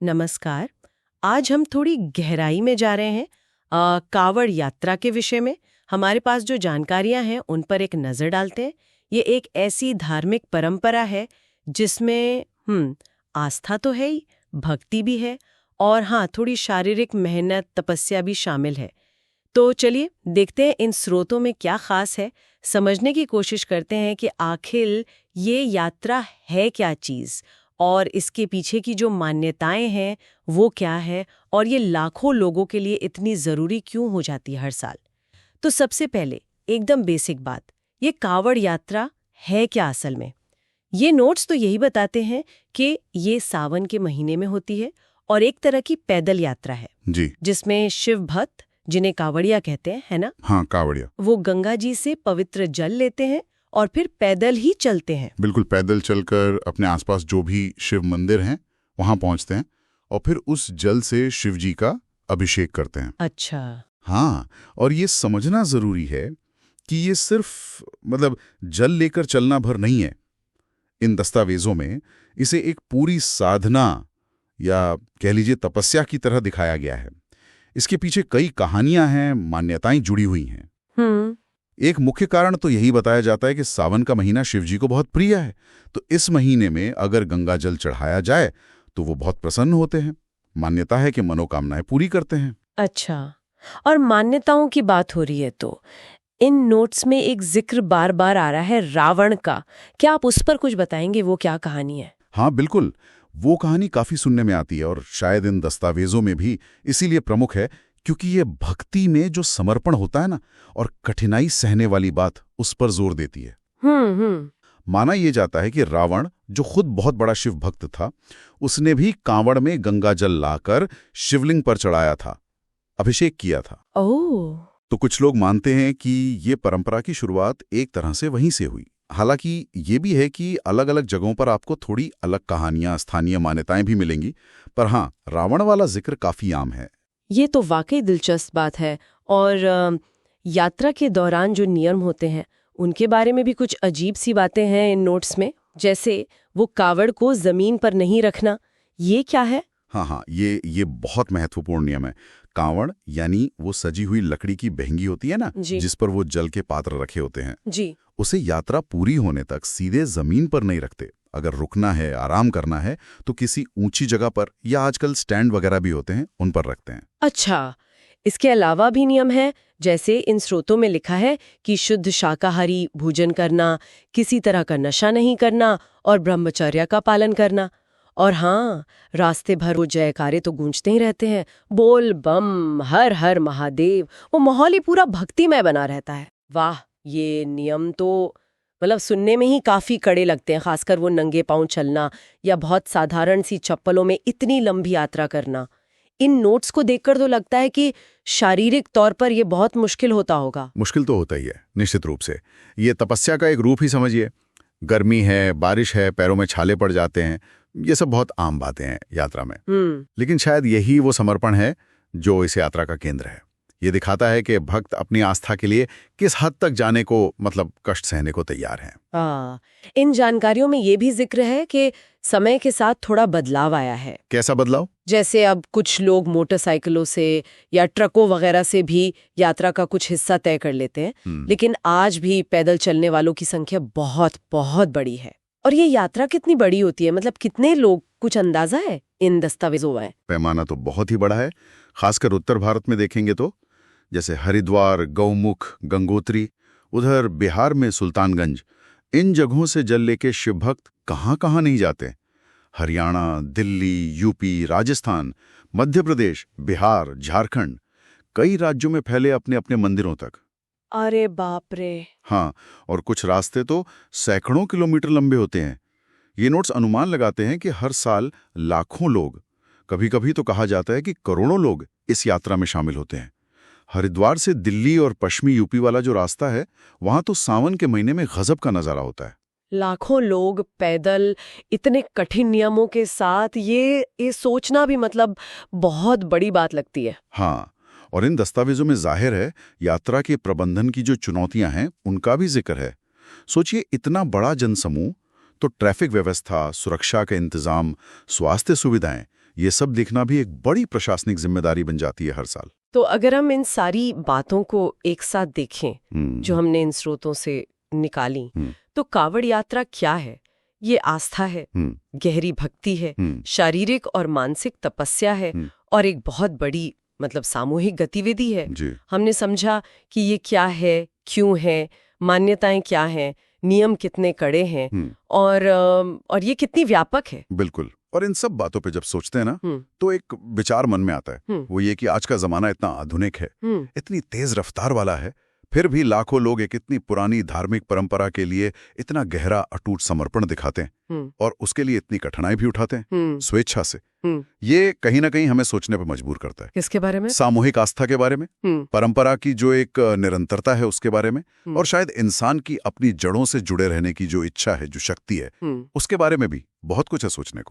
नमस्कार। आज हम थोड़ी गहराई में जा रहे हैं कावड़ यात्रा के विषय में। हमारे पास जो जानकारियां हैं उन पर एक नज़र डालते हैं। ये एक ऐसी धार्मिक परंपरा है जिसमें आस्था तो है ही, भक्ति भी है और हाँ, थोड़ी शारीरिक मेहनत तपस्या भी शामिल है। तो चलिए देखते हैं इन स्रोतों में क्या खास है, समझने की कोशिश करते हैं कि आखिर ये यात्रा है क्या चीज़ और इसके पीछे की जो मान्यताएं हैं वो क्या है और ये लाखों लोगों के लिए इतनी ज़रूरी क्यों हो जाती है हर साल। तो सबसे पहले एकदम बेसिक बात, ये कावड़ यात्रा है क्या असल में। ये नोट्स तो यही बताते हैं कि ये सावन के महीने में होती है और एक तरह की पैदल यात्रा है जी। जिसमें शिव भक्त, जिन्हें कावड़िया कहते हैं, है ना, हाँ, कावड़िया। वो गंगा जी से पवित्र जल लेते हैं और फिर पैदल ही चलते हैं। बिल्कुल, पैदल चलकर अपने आसपास जो भी शिव मंदिर हैं वहां पहुंचते हैं और फिर उस जल से शिव जी का अभिषेक करते हैं। अच्छा। हाँ, और ये समझना जरूरी है कि ये सिर्फ जल लेकर चलना भर नहीं है। इन दस्तावेजों में इसे एक पूरी साधना या कह लीजिए तपस्या की तरह दिखाया गया है। इसके पीछे कई कहानियां हैं, मान्यताएं जुड़ी हुई हैं। एक मुख्य कारण तो यही बताया जाता है कि सावन का महीना शिवजी को बहुत प्रिय है, तो इस महीने में अगर गंगा जल चढ़ाया जाए तो वो बहुत प्रसन्न होते हैं। मान्यता है कि मनोकामनाएं पूरी करते हैं। अच्छा, और मान्यताओं की बात हो रही है तो इन नोट्स में एक जिक्र बार बार आ रहा है रावण का। क्या आप उस पर कुछ बताएंगे, वो क्या कहानी है? हाँ बिल्कुल, वो कहानी काफी सुनने में आती है और शायद इन दस्तावेजों में भी इसीलिए प्रमुख है क्योंकि ये भक्ति में जो समर्पण होता है ना, और कठिनाई सहने वाली बात, उस पर जोर देती है। माना यह जाता है कि रावण, जो खुद बहुत बड़ा शिव भक्त था, उसने भी कांवड़ में गंगा जल लाकर शिवलिंग पर चढ़ाया था, अभिषेक किया था। ओह। तो कुछ लोग मानते हैं कि ये परंपरा की शुरुआत एक तरह से वहीं से हुई। हालांकि ये भी है कि अलग अलग जगहों पर आपको थोड़ी अलग कहानियां, स्थानीय मान्यताएं भी मिलेंगी, पर हाँ, रावण वाला जिक्र काफी आम है। ये तो वाकई दिलचस्प बात है। और यात्रा के दौरान जो नियम होते हैं उनके बारे में भी कुछ अजीब सी बातें हैं इन नोट्स में, जैसे वो कावड़ को जमीन पर नहीं रखना। ये क्या है? हाँ, ये बहुत महत्वपूर्ण नियम है। कांवड़ यानी वो सजी हुई लकड़ी की बहंगी होती है ना, जिस पर वो जल के पात्र रखे होते हैं जी। उसे यात्रा पूरी होने तक सीधे जमीन पर नहीं रखते। अगर रुकना है, आराम करना है, तो किसी ऊंची जगह पर, या आजकल स्टैंड वगैरह भी होते हैं, उन पर रखते हैं। अच्छा, इसके अलावा भी नियम है, जैसे इन स्रोतों में लिखा है कि शुद्ध शाकाहारी भोजन करना, किसी तरह का नशा नहीं करना और ब्रह्मचर्य का पालन करना। और हाँ, रास्ते भर वो जयकारे तो गूंजते ही रहते हैं, बोल बम, हर हर महादेव। वो माहौल ही पूरा भक्तिमय बना रहता है। वाह, ये नियम तो सुनने में ही काफी कड़े लगते हैं, खासकर वो नंगे पांव चलना या बहुत साधारण सी चप्पलों में इतनी लंबी यात्रा करना। इन नोट्स को देखकर तो लगता है कि शारीरिक तौर पर ये बहुत मुश्किल होता होगा। मुश्किल तो होता ही है, निश्चित रूप से। ये तपस्या का एक रूप ही समझिए। गर्मी है, बारिश है, पैरों में छाले पड़ जाते हैं, ये सब बहुत आम बातें हैं यात्रा में। लेकिन शायद यही वो समर्पण है जो इस यात्रा का केंद्र है। ये दिखाता है कि भक्त अपनी आस्था के लिए किस हद तक जाने को, कष्ट सहने को तैयार हैं। इन जानकारियों में ये भी जिक्र है कि समय के साथ थोड़ा बदलाव आया है। कैसा बदलाव? जैसे अब कुछ लोग मोटरसाइकिलों से या ट्रकों वगैरह से भी यात्रा का कुछ हिस्सा तय कर लेते हैं, लेकिन आज भी पैदल चलने वालों की संख्या बहुत बहुत बड़ी है। और ये यात्रा कितनी बड़ी होती है, कितने लोग, कुछ अंदाजा है इन दस्तावेजों में? पैमाना तो बहुत ही बड़ा है, खासकर उत्तर भारत में देखेंगे तो, जैसे हरिद्वार, गौमुख, गंगोत्री, उधर बिहार में सुल्तानगंज। इन जगहों से जल लेके शिव भक्त कहाँ नहीं जाते। हरियाणा, दिल्ली, यूपी, राजस्थान, मध्य प्रदेश, बिहार, झारखंड, कई राज्यों में फैले अपने अपने मंदिरों तक। अरे बाप रे। हाँ, और कुछ रास्ते तो सैकड़ों किलोमीटर लंबे होते हैं। ये नोट्स अनुमान लगाते हैं कि हर साल लाखों लोग, कभी कभी तो कहा जाता है कि करोड़ों लोग इस यात्रा में शामिल होते हैं। हरिद्वार से दिल्ली और पश्चिमी यूपी वाला जो रास्ता है, वहां तो सावन के महीने में गजब का नजारा होता है। लाखों लोग पैदल, इतने कठिन नियमों के साथ, ये सोचना भी बहुत बड़ी बात लगती है। हाँ, और इन दस्तावेजों में जाहिर है यात्रा के प्रबंधन की जो चुनौतियां हैं उनका भी जिक्र है। सोचिए, इतना बड़ा जनसमूह, तो ट्रैफिक व्यवस्था, सुरक्षा के इंतजाम, स्वास्थ्य सुविधाएं, ये सब देखना भी एक बड़ी प्रशासनिक जिम्मेदारी बन जाती है हर साल। तो अगर हम इन सारी बातों को एक साथ देखें जो हमने इन स्रोतों से निकाली, तो कावड़ यात्रा क्या है? ये आस्था है, गहरी भक्ति है, शारीरिक और मानसिक तपस्या है और एक बहुत बड़ी मतलब सामूहिक गतिविधि है। हमने समझा कि ये क्या है, क्यों है, मान्यताएं क्या हैं, नियम कितने कड़े हैं और ये कितनी व्यापक है। बिल्कुल। और इन सब बातों पे जब सोचते हैं ना तो एक विचार मन में आता है, वो ये कि आज का जमाना इतना आधुनिक है, इतनी तेज रफ्तार वाला है, फिर भी लाखों लोग एक इतनी पुरानी धार्मिक परंपरा के लिए इतना गहरा अटूट समर्पण दिखाते हैं और उसके लिए इतनी कठिनाई भी उठाते हैं स्वेच्छा से। ये कहीं ना कहीं हमें सोचने पर मजबूर करता है। किसके बारे में? सामूहिक आस्था के बारे में, परंपरा की जो एक निरंतरता है उसके बारे में, और शायद इंसान की अपनी जड़ों से जुड़े रहने की जो इच्छा है, जो शक्ति है, उसके बारे में भी बहुत कुछ है सोचने को।